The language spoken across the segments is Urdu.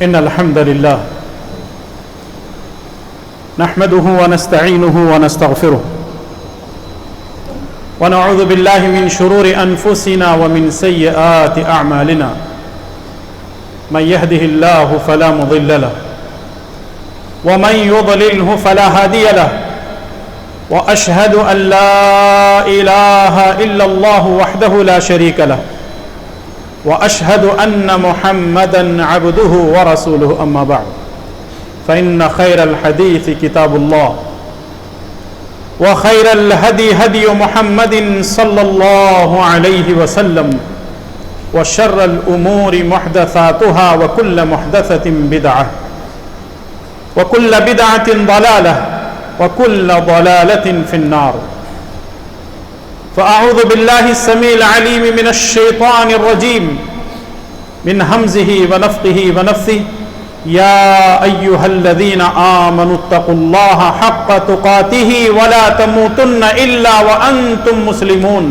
إن الحمد لله نحمده ونستعينه ونستغفره ونعوذ بالله من شرور أنفسنا ومن سيئات أعمالنا من يهده الله فلا مضل له ومن يضلله فلا هادي له وأشهد أن لا إله إلا الله وحده لا شريك له وأشهد أن محمدًا عبده ورسوله أما بعد فإن خير الحديث كتاب الله وخير الهدي هدي محمد صلى الله عليه وسلم وشر الأمور محدثاتها وكل محدثة بدعة وكل بدعة ضلالة وكل ضلالة في النار فأعوذ بالله السميع العليم من الشيطان الرجيم من همزه ونفخه ونفثه يا أيها الذين آمنوا اتقوا الله حق تقاته ولا تموتن إلا وأنتم مسلمون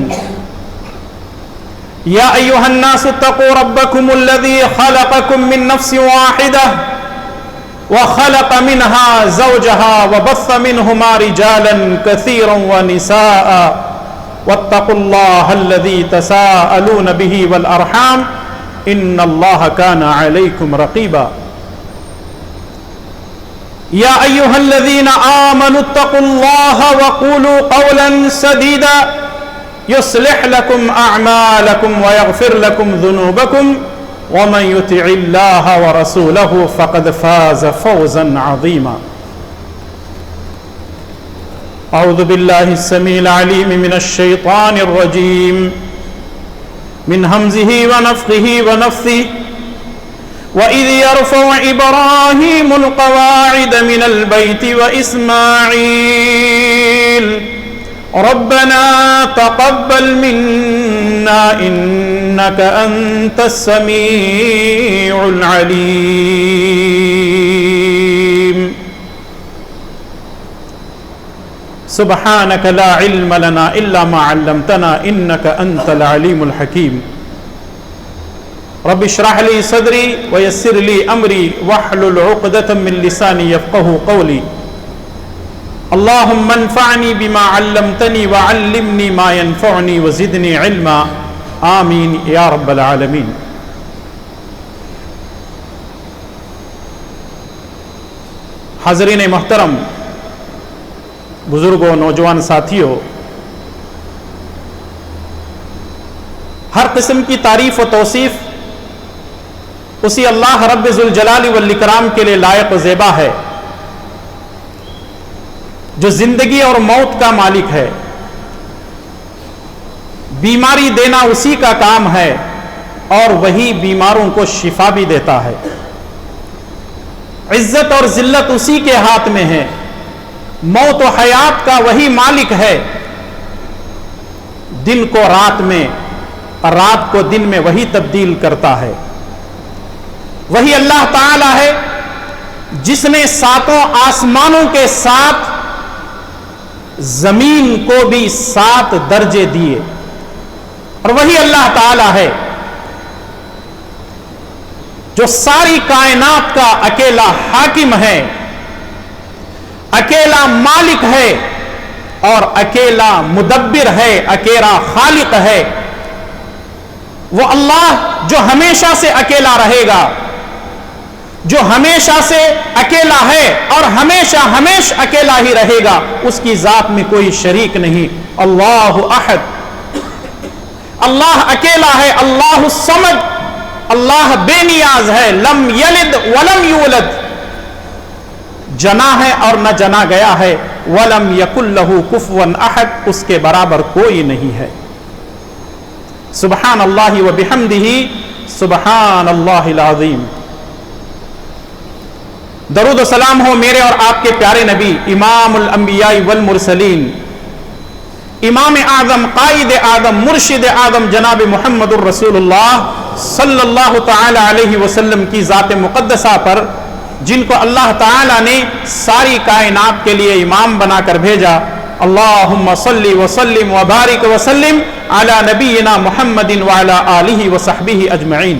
يا أيها الناس اتقوا ربكم الذي خلقكم من نفس واحدة وخلق منها زوجها وبث منهما رجالا كثيرا ونساء واتقوا الله الذي تساءلون به والأرحام إن الله كان عليكم رقيبا يا أيها الذين آمنوا اتقوا الله وقولوا قولا سديدا يصلح لكم أعمالكم ويغفر لكم ذنوبكم ومن يطع الله ورسوله فقد فاز فوزا عظيما أعوذ بالله السميع العليم من الشيطان الرجيم من همزه ونفخه ونفثه وإذ يرفع إبراهيم القواعد من البيت وإسماعيل ربنا تقبل منا إنك أنت السميع العليم سبحانك لا علم لنا إلا ما علمتنا إنك أنت العليم الحكيم رب اشرح لي صدري ويسر لي أمري واحلل عقدة من لساني يفقه قولي اللهم انفعني بما علمتني وعلمني ما ينفعني وزدني علما آمين يا رب العالمين حاضرین محترم، بزرگوں، نوجوان ساتھیوں، ہر قسم کی تعریف و توصیف اسی اللہ رب ذوالجلال والاکرام کے لیے لائق و زیبا ہے جو زندگی اور موت کا مالک ہے۔ بیماری دینا اسی کا کام ہے اور وہی بیماروں کو شفا بھی دیتا ہے۔ عزت اور ذلت اسی کے ہاتھ میں ہے، موت و حیات کا وہی مالک ہے، دن کو رات میں اور رات کو دن میں وہی تبدیل کرتا ہے۔ وہی اللہ تعالی ہے جس نے ساتوں آسمانوں کے ساتھ زمین کو بھی 7 درجے دیے، اور وہی اللہ تعالی ہے جو ساری کائنات کا اکیلا حاکم ہے، اکیلا مالک ہے اور اکیلا مدبر ہے، اکیلا خالق ہے۔ وہ اللہ جو ہمیشہ سے اکیلا رہے گا، جو ہمیشہ سے اکیلا ہے اور ہمیشہ اکیلا ہی رہے گا، اس کی ذات میں کوئی شریک نہیں۔ اللہ احد، اللہ اکیلا ہے، اللہ الصمد، اللہ بے نیاز ہے، لم یلد ولم یولد، جنا ہے اور نہ جنا گیا ہے، ولم یکن لہ کفوا احد، اس کے برابر کوئی نہیں ہے۔ سبحان اللہ و بحمدہ، سبحان اللہ العظیم۔ درود و سلام ہو میرے اور آپ کے پیارے نبی، امام الانبیاء والمرسلین، امام اعظم، قائد اعظم، مرشد اعظم جناب محمد الرسول اللہ صلی اللہ تعالی علیہ وسلم کی ذات مقدسہ پر، جن کو اللہ تعالی نے ساری کائنات کے لیے امام بنا کر بھیجا۔ اللہم صلی وسلم وبارک وسلم علی نبینا محمد وعلی آلہ وصحبہ اجمعین۔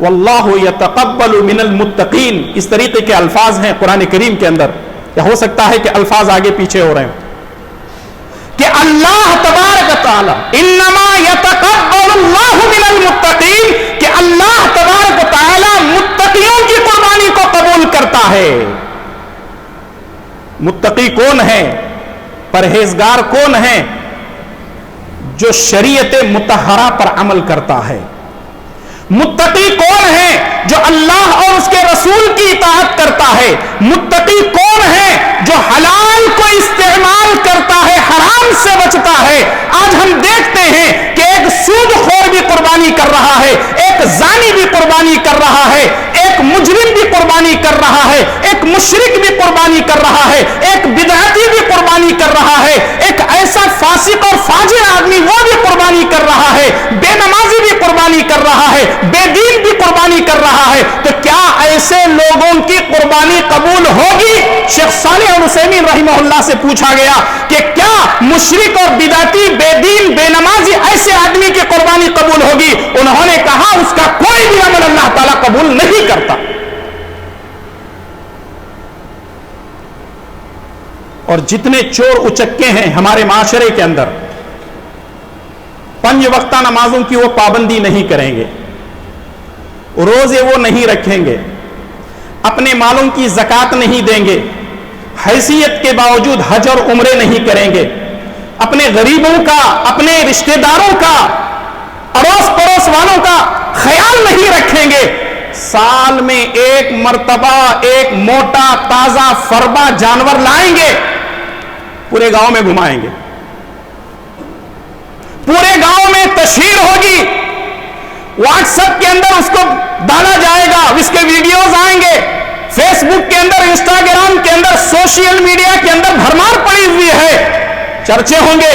واللہ یتقبل من المتقین. اس طریقے کے الفاظ ہیں قرآن کریم کے اندر. یا ہو سکتا ہے کہ الفاظ آگے پیچھے ہو رہے ہیں کہ اللہ تبارک تعالی انما یتقبل اللہ من المتقین, کہ اللہ تبارک تعالی متقیوں کی قربانی کو قبول کرتا ہے. متقی کون ہے؟ پرہیزگار کون ہے؟ جو شریعت مطہرہ پر عمل کرتا ہے. متقی کون ہے؟ جو اللہ اور اس کے رسول کی اطاعت کرتا ہے. متقی کون ہے؟ جو حلال کو استعمال کرتا ہے, حرام سے بچتا ہے. آج ہم دیکھتے ہیں کہ ایک سود خور بھی قربانی کر رہا ہے, ایک زانی بھی قربانی کر رہا ہے, ایک مجرم بھی قربانی کر رہا ہے, ایک مشرک بھی قربانی کر رہا ہے, ایک بدعتی بھی قربانی کر رہا ہے, ایک ایسا فاسق اور فاجر آدمی وہ بھی قربانی کر رہا ہے, بے نمازی بھی قربانی کر رہا ہے, بے دین بھی قربانی کر رہا ہے. تو کیا ایسے لوگوں کی قربانی قبول ہوگی؟ شیخ صالح العثیمین رحمہ اللہ سے پوچھا گیا کہ کیا مشرک اور بدعتی, بے دین, بے نمازی ایسے آدمی کی قربانی قبول ہوگی؟ انہوں نے کہا اس کا کوئی بھی عمل اللہ تعالیٰ قبول نہیں کرتا. اور جتنے چور اچکے ہیں ہمارے معاشرے کے اندر, 5 وقتہ نمازوں کی وہ پابندی نہیں کریں گے, روزے وہ نہیں رکھیں گے, اپنے مالوں کی زکات نہیں دیں گے, حیثیت کے باوجود حج اور عمرے نہیں کریں گے, اپنے غریبوں کا, اپنے رشتہ داروں کا, اڑوس پڑوس والوں کا خیال نہیں رکھیں گے. سال میں ایک مرتبہ ایک موٹا تازہ فربا جانور لائیں گے, پورے گاؤں میں گھمائیں گے, پورے گاؤں میں تشہیر ہوگی, واٹس ایپ کے اندر اس کو ڈالا جائے گا, اس کے ویڈیوز آئیں گے, فیس بک کے اندر, انسٹاگرام کے اندر, سوشل میڈیا کے اندر بھرمار پڑی ہوئی ہے. چرچے ہوں گے,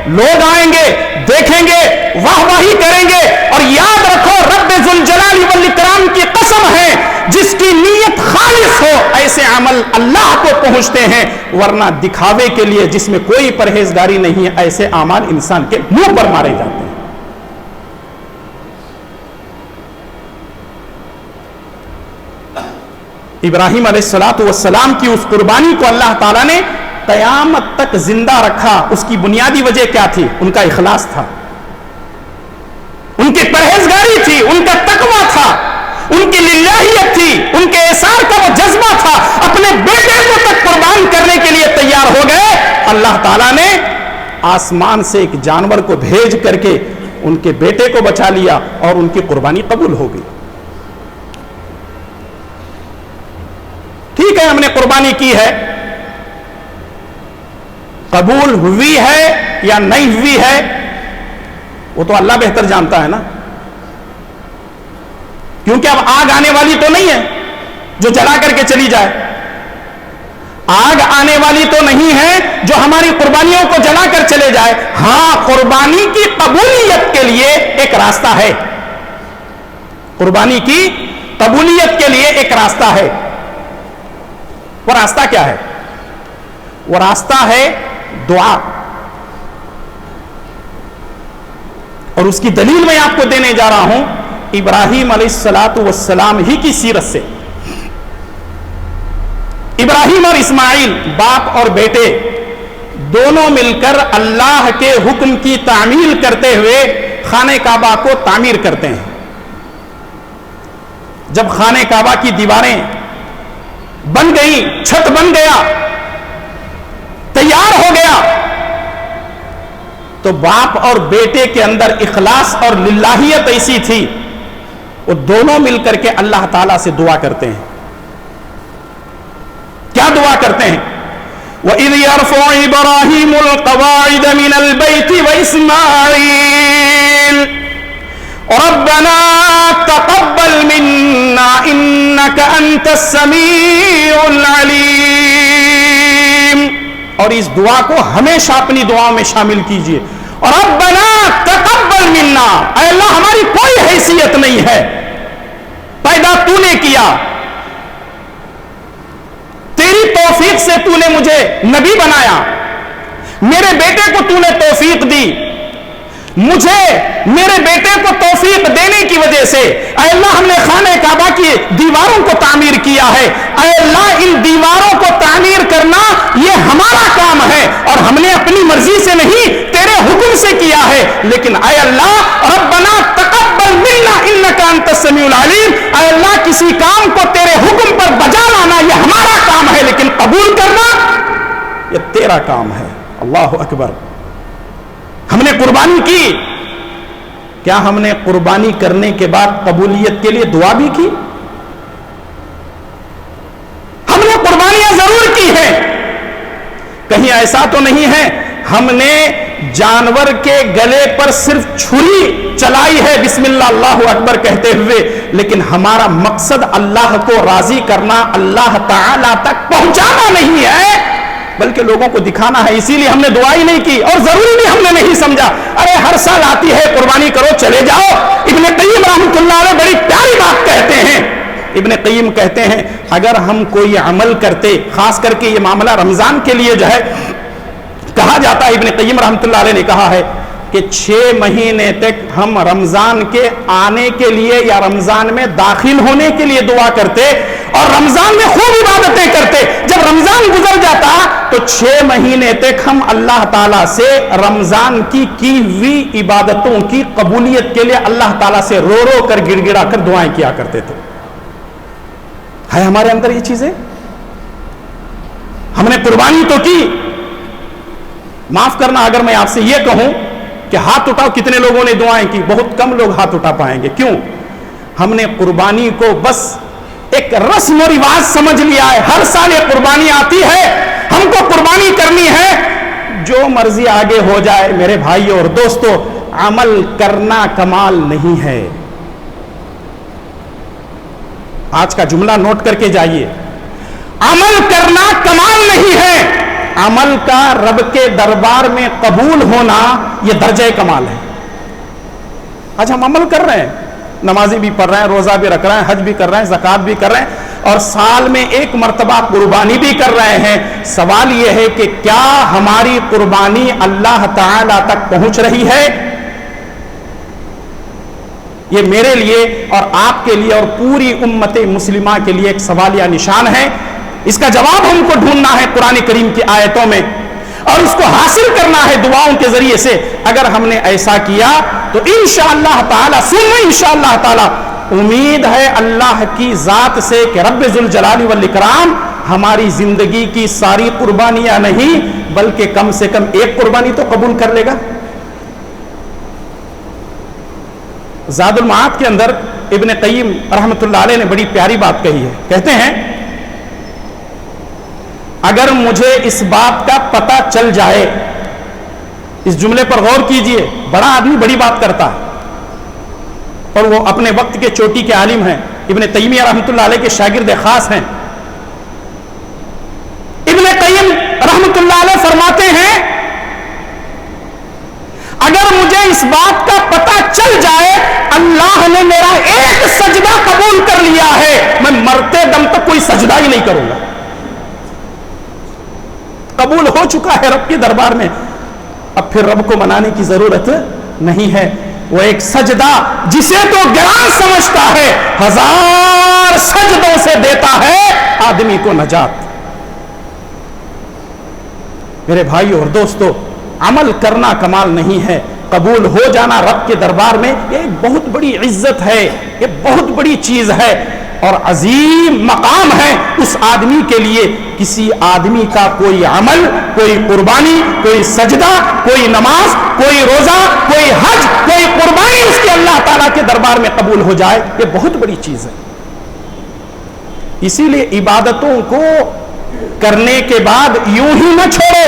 لوگ آئیں گے, دیکھیں گے, واہ واہی کریں گے. اور یاد رکھو رب ذوالجلال والاکرام کی قسم ہے, جس کی نیت خالص ہو ایسے عمل اللہ کو پہنچتے ہیں, ورنہ دکھاوے کے لیے جس میں کوئی پرہیزگاری نہیں ہے ایسے اعمال انسان کے منہ پر مارے جاتے ہیں. ابراہیم علیہ السلام کی اس قربانی کو اللہ تعالیٰ نے قیامت تک زندہ رکھا. اس کی بنیادی وجہ کیا تھی؟ ان کا اخلاص تھا, ان کی پرہیزگاری تھی, ان کا تقویٰ تھا, ان کی للہیت تھی, ان کے احسان کا وہ جذبہ تھا. اپنے بیٹے کو تک قربان کرنے کے لیے تیار ہو گئے. اللہ تعالیٰ نے آسمان سے ایک جانور کو بھیج کر کے ان کے بیٹے کو بچا لیا اور ان کی قربانی قبول ہو گئی. ٹھیک ہے, ہم نے قربانی کی ہے, قبول ہوئی ہے یا نہیں ہوئی ہے وہ تو اللہ بہتر جانتا ہے نا, کیونکہ اب آگ آنے والی تو نہیں ہے جو جلا کر کے چلی جائے. آگ آنے والی تو نہیں ہے جو ہماری قربانیوں کو جلا کر چلے جائے. ہاں, قربانی کی قبولیت کے لیے ایک راستہ ہے, قربانی کی قبولیت کے لیے ایک راستہ ہے. وہ راستہ کیا ہے؟ وہ راستہ ہے دعا. اور اس کی دلیل میں آپ کو دینے جا رہا ہوں ابراہیم علیہ السلام ہی کی سیرت سے. ابراہیم اور اسماعیل, باپ اور بیٹے, دونوں مل کر اللہ کے حکم کی تعمیل کرتے ہوئے خانہ کعبہ کو تعمیر کرتے ہیں. جب خانہ کعبہ کی دیواریں بن گئی, چھت بن گیا, تیار ہو گیا, تو باپ اور بیٹے کے اندر اخلاص اور للہیت ایسی تھی, وہ دونوں مل کر کے اللہ تعالیٰ سے دعا کرتے ہیں. کیا دعا کرتے ہیں؟ وَإِذْ يَرْفَعُ إِبْرَاهِيمُ الْقَوَاعِدَ مِنَ الْبَيْتِ وَإِسْمَاعِيلُ رَبَّنَا تَقَبَّلْ مِنَّا إِنَّكَ أَنْتَ السَّمِيعُ الْعَلِيمُ. اور اس دعا کو ہمیشہ اپنی دعاؤں میں شامل کیجئے. اور ربنا تقبل منا, اے اللہ ہماری کوئی حیثیت نہیں ہے, پیدا تو نے کیا, تیری توفیق سے تو نے مجھے نبی بنایا, میرے بیٹے کو تو نے توفیق دی, مجھے میرے بیٹے کو توفیق دینے کی وجہ سے اے اللہ ہم نے خانہ کعبہ کی دیواروں کو تعمیر کیا ہے، اے اللہ ان دیواروں کو تعمیر کرنا یہ ہمارا کام ہے اور ہم نے اپنی مرضی سے نہیں تیرے حکم سے کیا ہے، لیکن اے اللہ ربنا تقبل منا انک انت السمیع العلیم، اے اللہ کسی کام کو تیرے حکم پر بجا لانا یہ ہمارا کام ہے لیکن قبول کرنا یہ تیرا کام ہے۔ اللہ اکبر۔ ہم نے قربانی کی، کیا ہم نے قربانی کرنے کے بعد قبولیت کے لیے دعا بھی کی؟ ہم نے قربانیاں ضرور کی ہیں، کہیں ایسا تو نہیں ہے ہم نے جانور کے گلے پر صرف چھری چلائی ہے بسم اللہ اللہ اکبر کہتے ہوئے، لیکن ہمارا مقصد اللہ کو راضی کرنا، اللہ تعالی تک پہنچانا نہیں ہے بلکہ لوگوں کو دکھانا ہے، اسی لیے ہم نے دعا ہی نہیں کی اور ضروری بھی ہم نے نہیں سمجھا۔ ارے ہر سال آتی ہے قربانی کرو چلے جاؤ۔ ابن قیم رحمۃ اللہ علیہ بڑی پیاری بات کہتے ہیں، ابن قیم کہتے ہیں اگر ہم کوئی عمل کرتے، خاص کر کے یہ معاملہ رمضان کے لیے جو ہے کہا جاتا ہے، ابن قیم رحمۃ اللہ علیہ نے کہا ہے کہ 6 مہینے تک ہم رمضان کے آنے کے لیے یا رمضان میں داخل ہونے کے لیے دعا کرتے اور رمضان میں خوب عبادتیں کرتے، جب رمضان گزر جاتا تو 6 مہینے تک ہم اللہ تعالیٰ سے رمضان کی ہوئی عبادتوں کی قبولیت کے لیے اللہ تعالیٰ سے رو رو کر گڑ گڑا کر دعائیں کیا کرتے تھے۔ ہے ہمارے اندر یہ چیزیں؟ ہم نے قربانی تو کی، معاف کرنا اگر میں آپ سے یہ کہوں کہ ہاتھ اٹھاؤ کتنے لوگوں نے دعائیں کی، بہت کم لوگ ہاتھ اٹھا پائیں گے۔ کیوں؟ ہم نے قربانی کو بس ایک رسم و رواج سمجھ لیا ہے، ہر سال یہ قربانی آتی ہے ہم کو قربانی کرنی ہے، جو مرضی آگے ہو جائے۔ میرے بھائیو اور دوستو، عمل کرنا کمال نہیں ہے۔ آج کا جملہ نوٹ کر کے جائیے، عمل کرنا کمال نہیں ہے، عمل کا رب کے دربار میں قبول ہونا یہ درجہ کمال ہے۔ آج ہم عمل کر رہے ہیں، نمازی بھی پڑھ رہے ہیں، روزہ بھی رکھ رہے ہیں، حج بھی کر رہے ہیں، زکوٰۃ بھی کر رہے ہیں اور سال میں ایک مرتبہ قربانی بھی کر رہے ہیں۔ سوال یہ ہے کہ کیا ہماری قربانی اللہ تعالی تک پہنچ رہی ہے؟ یہ میرے لیے اور آپ کے لیے اور پوری امت مسلمہ کے لیے ایک سوالیہ نشان ہے۔ اس کا جواب ہم کو ڈھونڈنا ہے قرآن کریم کی آیتوں میں اور اس کو حاصل کرنا ہے دعاؤں کے ذریعے سے۔ اگر ہم نے ایسا کیا تو انشاءاللہ تعالی انشاءاللہ تعالی امید ہے اللہ کی ذات سے کہ رب ذوالجلال والاکرام ہماری زندگی کی ساری قربانیاں نہیں بلکہ کم سے کم ایک قربانی تو قبول کر لے گا۔ زاد المعاد کے اندر ابن قیم رحمۃ اللہ علیہ نے بڑی پیاری بات کہی ہے، کہتے ہیں اگر مجھے اس بات کا پتہ چل جائے، اس جملے پر غور کیجئے، بڑا آدمی بڑی بات کرتا ہے اور وہ اپنے وقت کے چوٹی کے عالم ہیں، ابن تیمیہ رحمۃ اللہ علیہ کے شاگرد خاص ہیں۔ ابن قیم رحمۃ اللہ علیہ فرماتے ہیں اگر مجھے اس بات کا پتہ چل جائے اللہ نے میرا ایک سجدہ قبول کر لیا ہے، میں مرتے دم تک کوئی سجدہ ہی نہیں کروں گا، قبول ہو چکا ہے رب کے دربار میں، اب پھر رب کو منانے کی ضرورت نہیں ہے۔ وہ ایک سجدہ جسے تو گران سمجھتا ہے 1000 سجدوں سے دیتا ہے آدمی کو نجات۔ میرے بھائیو اور دوستو، عمل کرنا کمال نہیں ہے، قبول ہو جانا رب کے دربار میں یہ ایک بہت بڑی عزت ہے، یہ بہت بڑی چیز ہے اور عظیم مقام ہے اس آدمی کے لیے۔ کسی آدمی کا کوئی عمل، کوئی قربانی، کوئی سجدہ، کوئی نماز، کوئی روزہ، کوئی حج، کوئی قربانی اس کے اللہ تعالیٰ کے دربار میں قبول ہو جائے یہ بہت بڑی چیز ہے۔ اسی لیے عبادتوں کو کرنے کے بعد یوں ہی نہ چھوڑو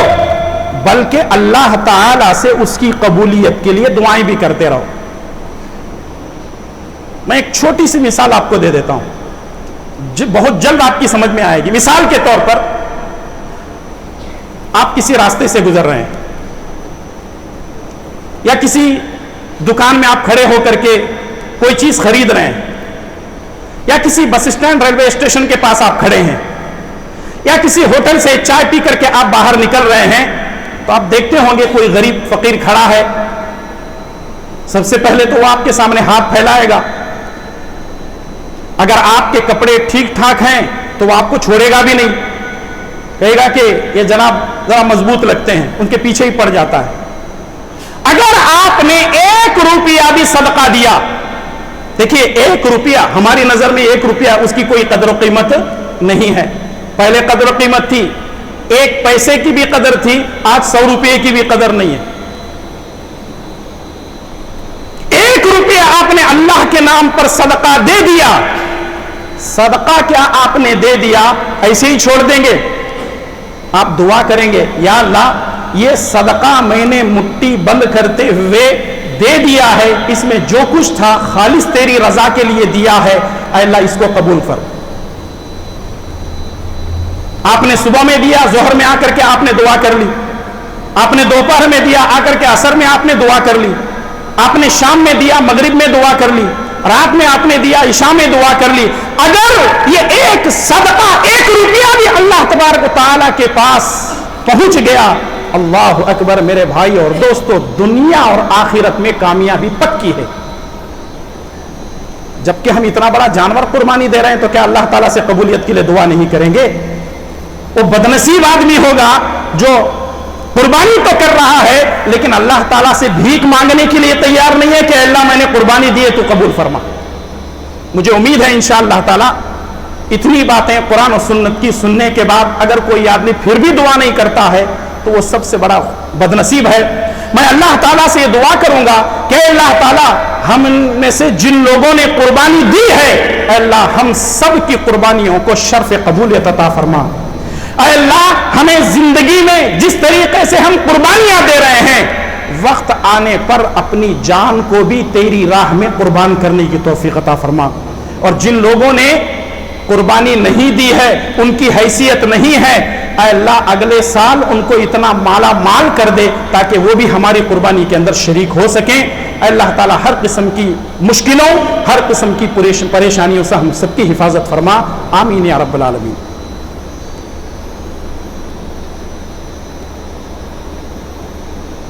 بلکہ اللہ تعالیٰ سے اس کی قبولیت کے لیے دعائیں بھی کرتے رہو۔ میں ایک چھوٹی سی مثال آپ کو دے دیتا ہوں، بہت جلد آپ کی سمجھ میں آئے گی۔ مثال کے طور پر آپ کسی راستے سے گزر رہے ہیں یا کسی دکان میں آپ کھڑے ہو کر کے کوئی چیز خرید رہے ہیں یا کسی بس اسٹینڈ ریلوے اسٹیشن کے پاس آپ کھڑے ہیں یا کسی ہوٹل سے چائے پی کر کے آپ باہر نکل رہے ہیں تو آپ دیکھتے ہوں گے کوئی غریب فقیر کھڑا ہے، سب سے پہلے تو وہ آپ کے سامنے ہاتھ پھیلائے گا. اگر آپ کے کپڑے ٹھیک ٹھاک ہیں تو وہ آپ کو چھوڑے گا بھی نہیں, کہے گا کہ یہ جناب ذرا مضبوط لگتے ہیں, ان کے پیچھے ہی پڑ جاتا ہے. اگر آپ نے 1 روپیہ بھی صدقہ دیا, دیکھیے 1 روپیہ ہماری نظر میں 1 روپیہ اس کی کوئی قدر و قیمت نہیں ہے. پہلے قدر و قیمت تھی, 1 پیسے کی بھی قدر تھی, آج 100 روپے کی بھی قدر نہیں ہے. 1 روپیہ آپ نے اللہ کے نام پر صدقہ دے دیا, صدقہ کیا آپ نے دے دیا ایسے ہی چھوڑ دیں گے؟ آپ دعا کریں گے, یا اللہ یہ صدقہ میں نے مٹھی بند کرتے ہوئے دے دیا ہے, اس میں جو کچھ تھا خالص تیری رضا کے لیے دیا ہے, اے اللہ اس کو قبول فرما. آپ نے صبح میں دیا, ظہر میں آ کر کے آپ نے دعا کر لی, آپ نے دوپہر میں دیا, آ کر کے عصر میں آپ نے دعا کر لی, آپ نے شام میں دیا, مغرب میں دعا کر لی, رات میں آپ نے دیا, عشاء میں دعا کر لی. اگر یہ ایک صدقہ 1 روپیہ بھی اللہ تبارک و تعالیٰ کے پاس پہنچ گیا, اللہ اکبر میرے بھائی اور دوستو, دنیا اور آخرت میں کامیابی پکی ہے. جبکہ ہم اتنا بڑا جانور قربانی دے رہے ہیں تو کیا اللہ تعالیٰ سے قبولیت کے لیے دعا نہیں کریں گے؟ وہ بدنصیب آدمی ہوگا جو قربانی تو کر رہا ہے لیکن اللہ تعالیٰ سے بھیک مانگنے کے لیے تیار نہیں ہے کہ اللہ میں نے قربانی دی ہے تو قبول فرما. مجھے امید ہے انشاءاللہ تعالیٰ اتنی باتیں قرآن و سنت کی سننے کے بعد اگر کوئی آدمی پھر بھی دعا نہیں کرتا ہے تو وہ سب سے بڑا بدنصیب ہے. میں اللہ تعالیٰ سے یہ دعا کروں گا کہ اللہ تعالیٰ ہم میں سے جن لوگوں نے قربانی دی ہے, اے اللہ ہم سب کی قربانیوں کو شرف قبولیت عطا فرما. اے اللہ ہمیں زندگی میں جس طریقے سے ہم قربانیاں دے رہے ہیں, وقت آنے پر اپنی جان کو بھی تیری راہ میں قربان کرنے کی توفیق عطا فرما. اور جن لوگوں نے قربانی نہیں دی ہے, ان کی حیثیت نہیں ہے, اے اللہ اگلے سال ان کو اتنا مالا مال کر دے تاکہ وہ بھی ہماری قربانی کے اندر شریک ہو سکیں. اے اللہ تعالیٰ ہر قسم کی مشکلوں, ہر قسم کی پریشانیوں سے ہم سب کی حفاظت فرما. آمین یا رب العالمین.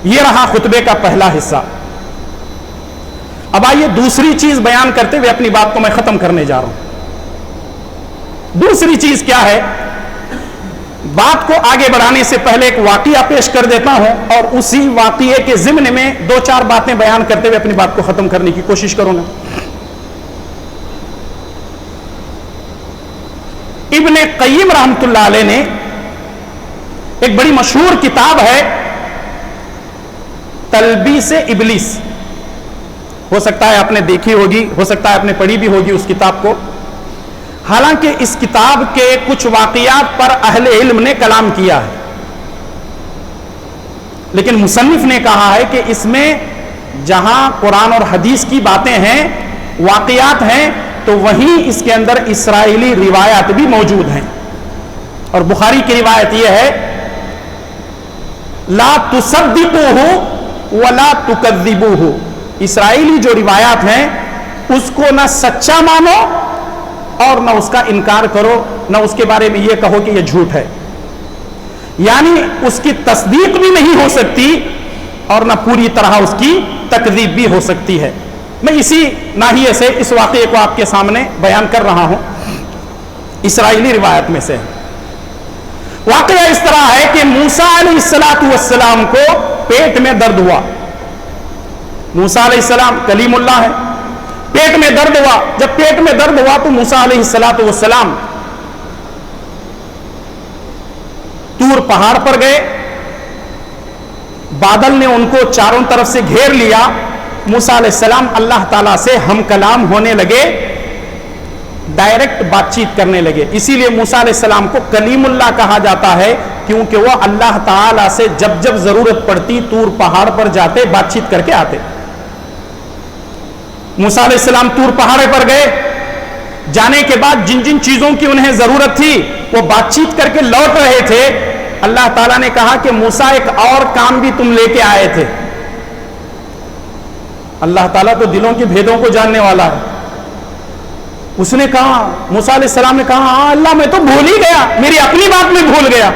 یہ رہا خطبے کا پہلا حصہ. اب آئیے دوسری چیز بیان کرتے ہوئے اپنی بات کو میں ختم کرنے جا رہا ہوں. دوسری چیز کیا ہے؟ بات کو آگے بڑھانے سے پہلے ایک واقعہ پیش کر دیتا ہوں اور اسی واقعے کے ضمن میں 2-4 باتیں بیان کرتے ہوئے اپنی بات کو ختم کرنے کی کوشش کروں گا. ابن قیم رحمۃ اللہ علیہ نے ایک بڑی مشہور کتاب ہے تلبیس ابلیس. ہو سکتا ہے آپ نے دیکھی ہوگی, ہو سکتا ہے آپ نے پڑھی بھی ہوگی اس کتاب کو. حالانکہ اس کتاب کے کچھ واقعات پر اہل علم نے کلام کیا ہے, لیکن مصنف نے کہا ہے کہ اس میں جہاں قرآن اور حدیث کی باتیں ہیں, واقعات ہیں, تو وہیں اس کے اندر اسرائیلی روایات بھی موجود ہیں. اور بخاری کی روایت یہ ہے, لا تصدقوہ ولا تکذبوہ. اسرائیلی جو روایات ہیں اس کو نہ سچا مانو اور نہ اس کا انکار کرو, نہ اس کے بارے میں یہ کہو کہ یہ جھوٹ ہے. یعنی اس کی تصدیق بھی نہیں ہو سکتی اور نہ پوری طرح اس کی تکذیب بھی ہو سکتی ہے. میں اسی ناحیے سے اس واقعے کو آپ کے سامنے بیان کر رہا ہوں. اسرائیلی روایت میں سے واقعہ اس طرح ہے کہ موسیٰ علیہ السلام کو پیٹ میں درد ہوا. موسیٰ علیہ السلام کلیم اللہ ہے, پیٹ میں درد ہوا. جب پیٹ میں درد ہوا تو موسیٰ علیہ السلام طور پہاڑ پر گئے. بادل نے ان کو چاروں طرف سے گھیر لیا. موسیٰ علیہ السلام اللہ تعالیٰ سے ہم کلام ہونے لگے, ڈائریکٹ بات چیت کرنے لگے. اسی لیے موسیٰ علیہ السلام کو کلیم اللہ کہا جاتا ہے, کیونکہ وہ اللہ تعالیٰ سے جب جب ضرورت پڑتی طور پہاڑ پر جاتے, بات چیت کر کے آتے. موسیٰ علیہ السلام طور پہاڑ پر گئے. جانے کے بعد جن جن چیزوں کی انہیں ضرورت تھی وہ بات چیت کر کے لوٹ رہے تھے. اللہ تعالیٰ نے کہا کہ موسیٰ ایک اور کام بھی تم لے کے آئے تھے. اللہ تعالیٰ تو دلوں کے بھیدوں کو جاننے والا ہے. اس نے کہا, موسیٰ علیہ السلام نے کہا, ہاں اللہ میں تو بھول ہی گیا, میری اپنی بات میں بھول گیا.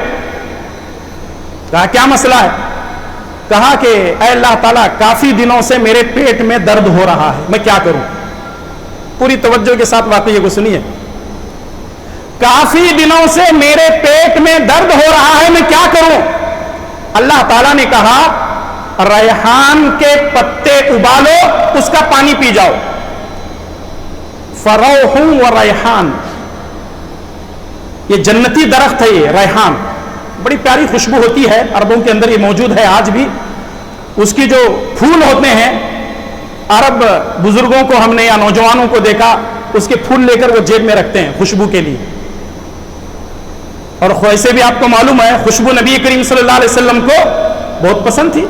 کہا کیا مسئلہ ہے؟ کہا کہ اے اللہ تعالیٰ کافی دنوں سے میرے پیٹ میں درد ہو رہا ہے، میں کیا کروں؟ پوری توجہ کے ساتھ واقعے کو سنیے. کافی دنوں سے میرے پیٹ میں درد ہو رہا ہے، میں کیا کروں؟ اللہ تعالیٰ نے کہا ریحان کے پتے ابالو، اس کا پانی پی جاؤ. فروح و ریحان، یہ جنتی درخت ہے، یہ ریحان بڑی پیاری خوشبو ہوتی ہے، عربوں کے اندر یہ موجود ہے آج بھی. اس کی جو پھول ہوتے ہیں، عرب بزرگوں کو ہم نے یا نوجوانوں کو دیکھا اس کے پھول لے کر وہ جیب میں رکھتے ہیں خوشبو کے لیے. اور ویسے بھی آپ کو معلوم ہے خوشبو نبی کریم صلی اللہ علیہ وسلم کو بہت پسند تھی،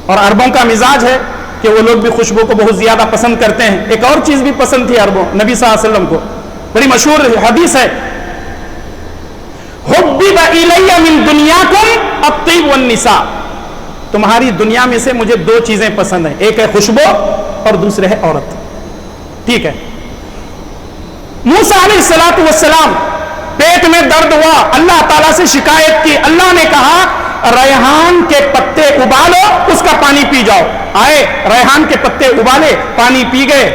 اور عربوں کا مزاج ہے کہ وہ لوگ بھی خوشبو کو بہت زیادہ پسند کرتے ہیں. ایک اور چیز بھی پسند تھی عربوں نبی صلی اللہ علیہ وسلم کو، بڑی مشہور حدیث ہے، حبب الی من دنیاکم الطیب والنساء، تمہاری دنیا میں سے مجھے دو چیزیں پسند ہیں، ایک ہے خوشبو اور دوسرے ہے عورت. ٹھیک ہے. موسیٰ علیہ السلام پیٹ میں درد ہوا، اللہ تعالیٰ سے شکایت کی، اللہ نے کہا ریحان کے پتے ابالو، اس کا پانی پی جاؤ. آئے ریحان کے پتے ابالے، پانی پی گئے،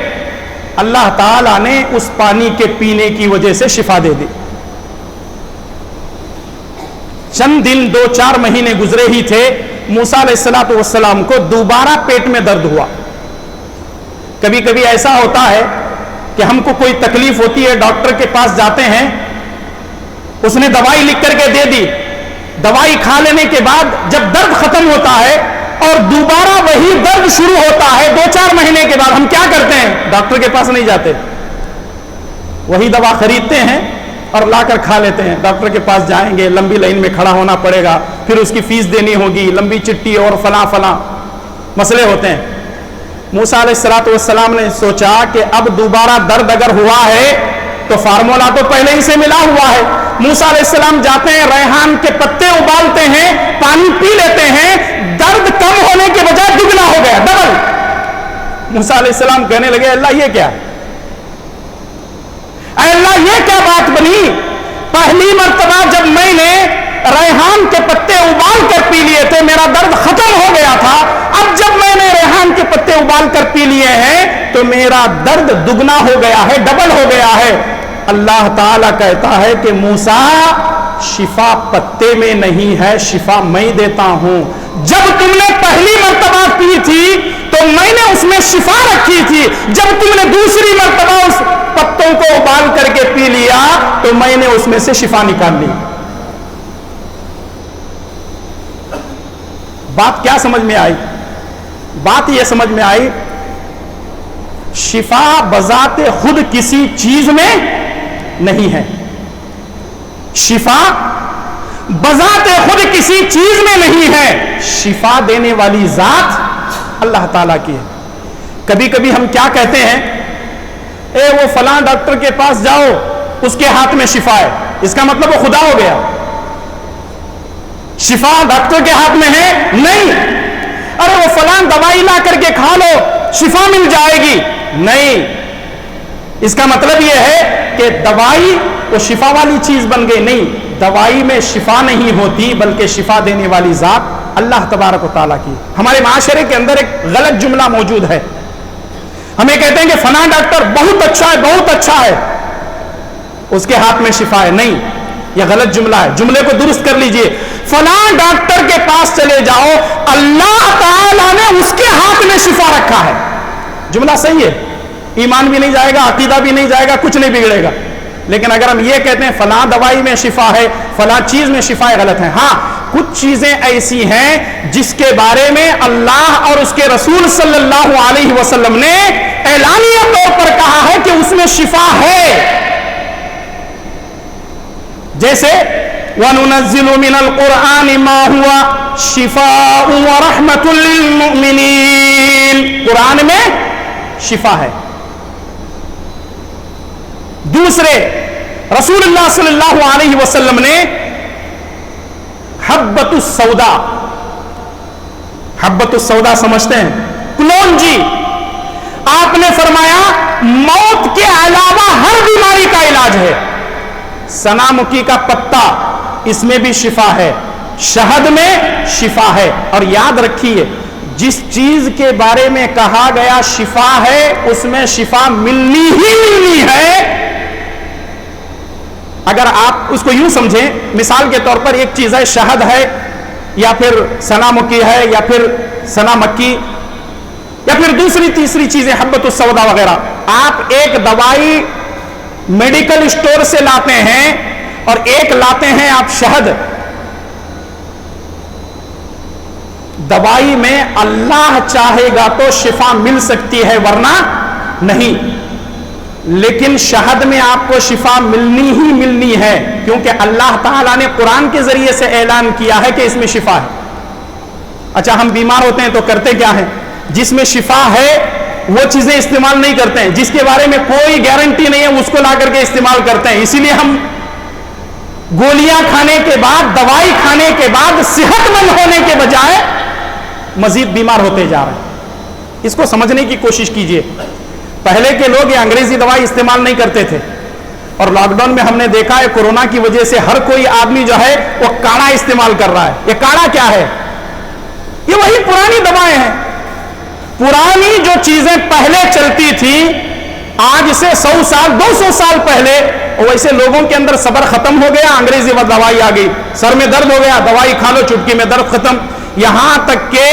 اللہ تعالیٰ نے اس پانی کے پینے کی وجہ سے شفا دے دی. چند دن 2-4 مہینے گزرے ہی تھے، موسیٰ علیہ السلام کو دوبارہ پیٹ میں درد ہوا. کبھی کبھی ایسا ہوتا ہے کہ ہم کو کوئی تکلیف ہوتی ہے، ڈاکٹر کے پاس جاتے ہیں، اس نے دوائی لکھ کر کے دے دی، دوائی کھا لینے کے بعد جب درد ختم ہوتا ہے اور دوبارہ وہی درد شروع ہوتا ہے 2-4 مہینے کے بعد، ہم کیا کرتے ہیں؟ ڈاکٹر کے پاس نہیں جاتے، وہی دوا خریدتے ہیں اور لا کر کھا لیتے ہیں. ڈاکٹر کے پاس جائیں گے، لمبی لائن میں کھڑا ہونا پڑے گا، پھر اس کی فیس دینی ہوگی، لمبی چٹھی اور فلاں مسئلے ہوتے ہیں. موسیٰ علیہ السلام نے سوچا کہ اب دوبارہ درد اگر ہوا ہے تو فارمولا تو پہلے ہی سے ملا ہوا ہے. موسیٰ علیہ السلام جاتے ہیں، ریحان کے پتے ابالتے ہیں، پانی پی لیتے ہیں، درد کم ہونے کے بجائے دگنا ہو گیا، ڈبل. موسیٰ علیہ السلام کہنے لگے اللہ یہ کیا، اے اللہ یہ کیا بات بنی؟ پہلی مرتبہ جب میں نے ریحان کے پتے ابال کر پی لیے تھے میرا درد ختم ہو گیا تھا، اب جب میں نے ریحان کے پتے ابال کر پی لیے ہیں تو میرا درد دگنا ہو گیا ہے، ڈبل ہو گیا ہے. اللہ تعالیٰ کہتا ہے کہ موسیٰ شفا پتے میں نہیں ہے، شفا میں دیتا ہوں. جب تم نے پہلی مرتبہ پی تھی تو میں نے اس میں شفا رکھی تھی، جب تم نے دوسری مرتبہ اس پتوں کو ابال کر کے پی لیا تو میں نے اس میں سے شفا نکال لی. بات کیا سمجھ میں آئی؟ بات یہ سمجھ میں آئی شفا بذات خود کسی چیز میں نہیں ہے. شفا بذات خود کسی چیز میں نہیں ہے، شفا دینے والی ذات اللہ تعالیٰ کی ہے. کبھی کبھی ہم کیا کہتے ہیں، اے وہ فلاں ڈاکٹر کے پاس جاؤ اس کے ہاتھ میں شفا ہے، اس کا مطلب وہ خدا ہو گیا. شفا ڈاکٹر کے ہاتھ میں ہے نہیں. ارے وہ فلاں دوائی لا کر کے کھا لو شفا مل جائے گی، نہیں. اس کا مطلب یہ ہے کہ دوائی وہ شفا والی چیز بن گئی، نہیں. دوائی میں شفا نہیں ہوتی بلکہ شفا دینے والی ذات اللہ تبارک و تعالیٰ کی. ہمارے معاشرے کے اندر ایک غلط جملہ موجود ہے، ہمیں کہتے ہیں کہ فلاں ڈاکٹر بہت اچھا ہے، بہت اچھا ہے، اس کے ہاتھ میں شفا ہے. نہیں، یہ غلط جملہ ہے، جملے کو درست کر لیجئے. فلاں ڈاکٹر کے پاس چلے جاؤ، اللہ تعالیٰ نے اس کے ہاتھ میں شفا رکھا ہے. جملہ صحیح ہے، ایمان بھی نہیں جائے گا، عقیدہ بھی نہیں جائے گا، کچھ نہیں بگڑے گا. لیکن اگر ہم یہ کہتے ہیں فلاں دوائی میں شفا ہے، فلاں چیز میں شفا ہے، غلط ہے. ہاں کچھ چیزیں ایسی ہیں جس کے بارے میں اللہ اور اس کے رسول صلی اللہ علیہ وسلم نے اعلانیہ طور پر کہا ہے کہ اس میں شفا ہے. جیسے وَنُنَزِّلُ مِنَ الْقُرْآنِ مَا هُوَ شِفَاءٌ وَرَحْمَةٌ لِّلْمُؤْمِنِينَ، قرآن میں شفا ہے. دوسرے رسول اللہ صلی اللہ علیہ وسلم نے حبۃ السودا، حبۃ السودا سمجھتے ہیں، کلونجی، آپ نے فرمایا موت کے علاوہ ہر بیماری کا علاج ہے. سنا مکی کا پتا، اس میں بھی شفا ہے. شہد میں شفا ہے. اور یاد رکھیے جس چیز کے بارے میں کہا گیا شفا ہے اس میں شفا ملنی ہی ملنی ہے. اگر آپ اس کو یوں سمجھیں, مثال کے طور پر ایک چیز ہے شہد ہے یا پھر سنا مکی ہے یا پھر سنا مکی یا پھر دوسری تیسری چیزیں حبۃ السودا وغیرہ, آپ ایک دوائی میڈیکل اسٹور سے لاتے ہیں اور ایک لاتے ہیں آپ شہد. دوائی میں اللہ چاہے گا تو شفا مل سکتی ہے ورنہ نہیں, لیکن شہد میں آپ کو شفا ملنی ہی ملنی ہے کیونکہ اللہ تعالیٰ نے قرآن کے ذریعے سے اعلان کیا ہے کہ اس میں شفا ہے. اچھا ہم بیمار ہوتے ہیں تو کرتے کیا ہیں؟ جس میں شفا ہے وہ چیزیں استعمال نہیں کرتے ہیں, جس کے بارے میں کوئی گارنٹی نہیں ہے اس کو لا کر کے استعمال کرتے ہیں. اسی لیے ہم گولیاں کھانے کے بعد, دوائی کھانے کے بعد صحت مند ہونے کے بجائے مزید بیمار ہوتے جا رہے ہیں. اس کو سمجھنے کی کوشش کیجئے. پہلے کے لوگ یہ انگریزی دوائی استعمال نہیں کرتے تھے اور لاک ڈاؤن میں ہم نے دیکھا ہے کورونا کی وجہ سے ہر کوئی آدمی جو ہے وہ کاڑھا استعمال کر رہا ہے. یہ کاڑھا کیا ہے؟ یہ وہی پرانی دوائیں ہیں. پرانی جو چیزیں پہلے چلتی تھی آج سے 100 سال 200 سال پہلے, ویسے لوگوں کے اندر صبر ختم ہو گیا, انگریزی دوائی آ گئی, سر میں درد ہو گیا دوائی کھا لو چٹکی میں درد ختم. یہاں تک کہ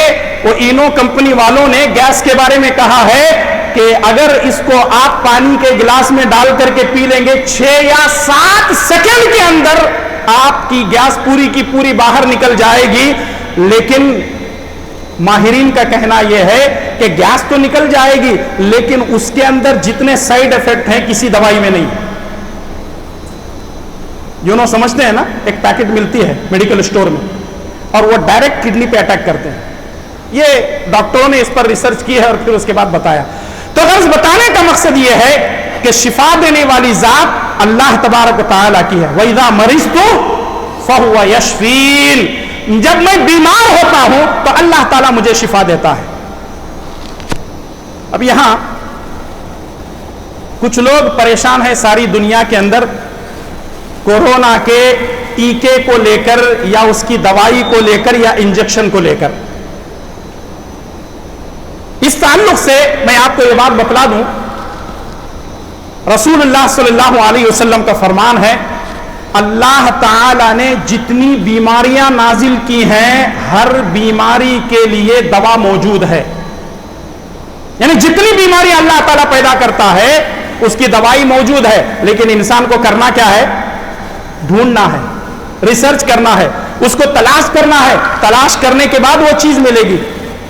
وہ اینو کمپنی والوں نے گیس کے بارے میں کہا ہے کہ اگر اس کو آپ پانی کے گلاس میں ڈال کر کے پی لیں گے 6 یا 7 سیکنڈ کے اندر آپ کی گیس پوری کی پوری باہر نکل جائے گی. لیکن ماہرین کا کہنا یہ ہے کہ گیس تو نکل جائے گی لیکن اس کے اندر جتنے سائیڈ ایفیکٹ ہیں کسی دوائی میں نہیں. سمجھتے ہیں نا, ایک پیکٹ ملتی ہے میڈیکل اسٹور میں اور وہ ڈائریکٹ کڈنی پہ اٹیک کرتے ہیں. یہ ڈاکٹروں نے اس پر ریسرچ کی ہے اور پھر اس کے بعد بتایا. تو غرض بتانے کا مقصد یہ ہے کہ شفا دینے والی ذات اللہ تبارک و تعالیٰ کی ہے. وَإِذَا مَرِضْتُ فَهُوَ يَشْفِينِ. جب میں بیمار ہوتا ہوں تو اللہ تعالیٰ مجھے شفا دیتا ہے. اب یہاں کچھ لوگ پریشان ہیں ساری دنیا کے اندر کورونا کے ٹیکے کو لے کر یا اس کی دوائی کو لے کر یا انجیکشن کو لے کر. اس تعلق سے میں آپ کو یہ بات بتلا دوں, رسول اللہ صلی اللہ علیہ وسلم کا فرمان ہے اللہ تعالی نے جتنی بیماریاں نازل کی ہیں ہر بیماری کے لیے دوا موجود ہے. یعنی جتنی بیماری اللہ تعالیٰ پیدا کرتا ہے اس کی دوائی موجود ہے, لیکن انسان کو کرنا کیا ہے؟ ڈھونڈنا ہے, ریسرچ کرنا ہے, اس کو تلاش کرنا ہے, تلاش کرنے کے بعد وہ چیز ملے گی.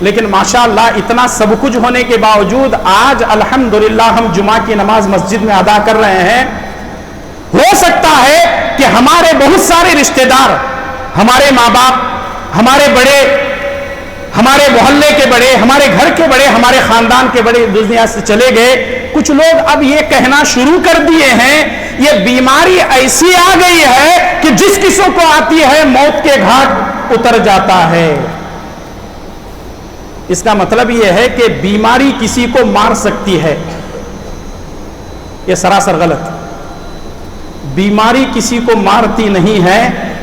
لیکن ماشاءاللہ اتنا سب کچھ ہونے کے باوجود آج الحمدللہ ہم جمعہ کی نماز مسجد میں ادا کر رہے ہیں. ہو سکتا ہے کہ ہمارے بہت سارے رشتہ دار, ہمارے ماں باپ, ہمارے بڑے, ہمارے محلے کے بڑے, ہمارے گھر کے بڑے, ہمارے خاندان کے بڑے دنیا سے چلے گئے. کچھ لوگ اب یہ کہنا شروع کر دیے ہیں یہ بیماری ایسی آ گئی ہے کہ جس کسی کو آتی ہے موت کے گھاٹ اتر جاتا ہے. اس کا مطلب یہ ہے کہ بیماری کسی کو مار سکتی ہے. یہ سراسر غلط. بیماری کسی کو مارتی نہیں ہے.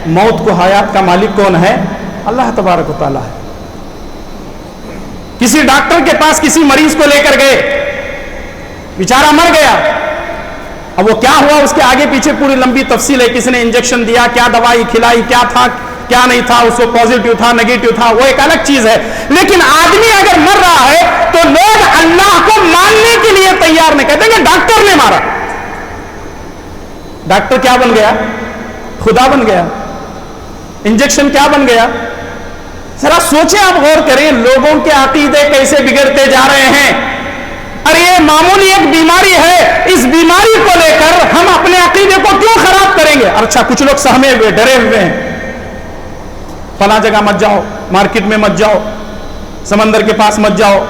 موت کو حیات کا مالک کون ہے؟ اللہ تبارک و تعالیٰ ہے. کسی ڈاکٹر کے پاس کسی مریض کو لے کر گئے, بیچارہ مر گیا. اب وہ کیا ہوا اس کے آگے پیچھے پوری لمبی تفصیل ہے. کسی نے انجیکشن دیا, کیا دوائی کھلائی, کیا تھا کیا نہیں تھا, اس کو پازیٹیو تھا نیگیٹو تھا, وہ ایک الگ چیز ہے. لیکن آدمی اگر مر رہا ہے تو لوگ اللہ کو ماننے کے لیے تیار نہیں, کہتے ہیں کہ ڈاکٹر نے مارا. ڈاکٹر کیا بن گیا؟ خدا بن گیا. انجیکشن کیا بن گیا؟ ذرا سوچیں, آپ غور کریں لوگوں کے عقیدے کیسے بگڑتے جا رہے ہیں. ارے یہ معمولی ایک بیماری ہے, اس بیماری کو لے کر ہم اپنے عقیدے کو کیوں خراب کریں گے؟ اچھا کچھ لوگ سہمے ہوئے, ڈرے ہوئے ہیں, فلاں جگہ مت جاؤ, مارکیٹ میں مت جاؤ, سمندر کے پاس مت جاؤ,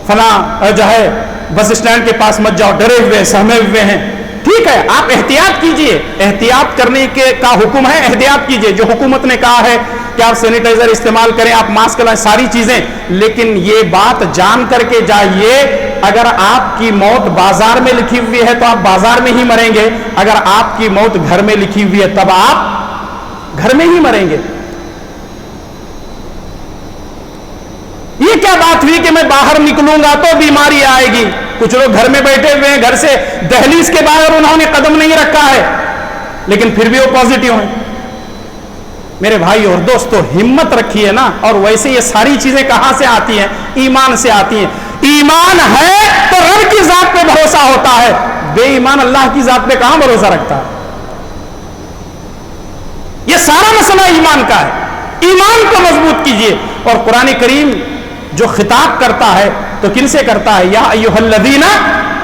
فلاں جو ہے بس اسٹینڈ کے پاس مت جاؤ, ڈرے ہوئے سہمے ہوئے ہیں. ٹھیک ہے, آپ احتیاط کیجئے, احتیاط کرنے کا حکم ہے, احتیاط کیجئے. جو حکومت نے کہا ہے کہ آپ سینیٹائزر استعمال کریں, آپ ماسک لگائیں, ساری چیزیں. لیکن یہ بات جان کر کے جائیے اگر آپ کی موت بازار میں لکھی ہوئی ہے تو آپ بازار میں ہی مریں گے, اگر آپ کی موت گھر میں لکھی ہوئی ہے تب آپ گھر میں ہی مریں گے. بات ہوئی کہ میں باہر نکلوں گا تو بیماری آئے گی. کچھ لوگ گھر میں بیٹھے ہوئے ہیں, گھر سے دہلیز کے باہر انہوں نے قدم نہیں رکھا ہے, لیکن پھر بھی وہ پازیٹیو ہیں. میرے بھائی اور دوستو, ہمت رکھیے نا. اور ویسے یہ ساری چیزیں کہاں سے آتی ہیں؟ ایمان سے آتی ہیں. ایمان ہے تو رب کی ذات پہ بھروسہ ہوتا ہے, بے ایمان اللہ کی ذات پہ کہاں بھروسہ رکھتا ہے؟ یہ سارا مسئلہ ایمان کا ہے. ایمان کو مضبوط کیجئے. اور قرآن کریم جو خطاب کرتا ہے تو کن سے کرتا ہے؟ یا ایھا الذین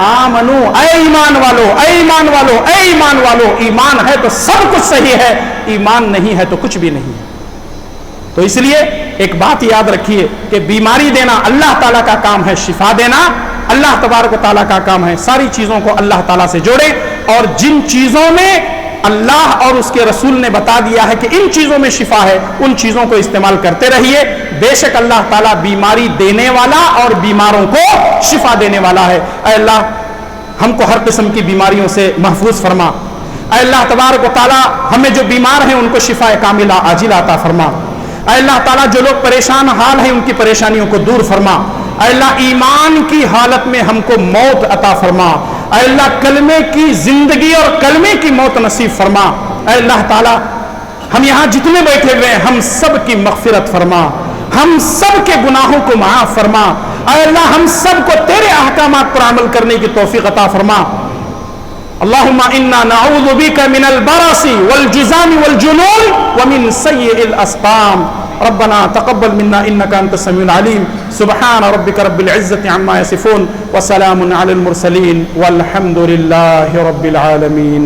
آمنو, اے ایمان والو, اے ایمان والو, اے ایمان والو. ایمان ہے تو سب کچھ صحیح ہے, ایمان نہیں ہے تو کچھ بھی نہیں ہے. تو اس لیے ایک بات یاد رکھیے کہ بیماری دینا اللہ تعالیٰ کا کام ہے, شفا دینا اللہ تبارک و تعالیٰ کا کام ہے. ساری چیزوں کو اللہ تعالیٰ سے جوڑے, اور جن چیزوں میں اللہ اور اس کے رسول نے بتا دیا ہے کہ ان چیزوں میں شفا ہے, ان چیزوں کو استعمال کرتے رہیے. بے شک اللہ تعالیٰ بیماری دینے والا اور بیماروں کو شفا دینے والا ہے. اے اللہ ہم کو ہر قسم کی بیماریوں سے محفوظ فرما. اے اللہ تبارک و تعالیٰ ہمیں جو بیمار ہیں ان کو شفا کاملہ عاجلہ عطا فرما. اے اللہ تعالیٰ جو لوگ پریشان حال ہیں ان کی پریشانیوں کو دور فرما. اے اللہ ایمان کی حالت میں ہم کو موت عطا فرما. اے اللہ کلمے کی زندگی اور کلمے کی موت نصیب فرما. اے اللہ تعالیٰ ہم یہاں جتنے بیٹھے ہوئے ہیں ہم سب کی مغفرت فرما, ہم سب کے گناہوں کو معاف فرما. اے اللہ ہم سب کو تیرے احکامات پر عمل کرنے کی توفیق عطا فرما. اللہم انا نعوذ بک من البرص والجذام والجنون ومن سیء الاسقام. ربنا تقبل منا انك انت السميع العليم. سبحان ربك رب العزة عما يصفون وسلام على المرسلين والحمد لله رب العالمين.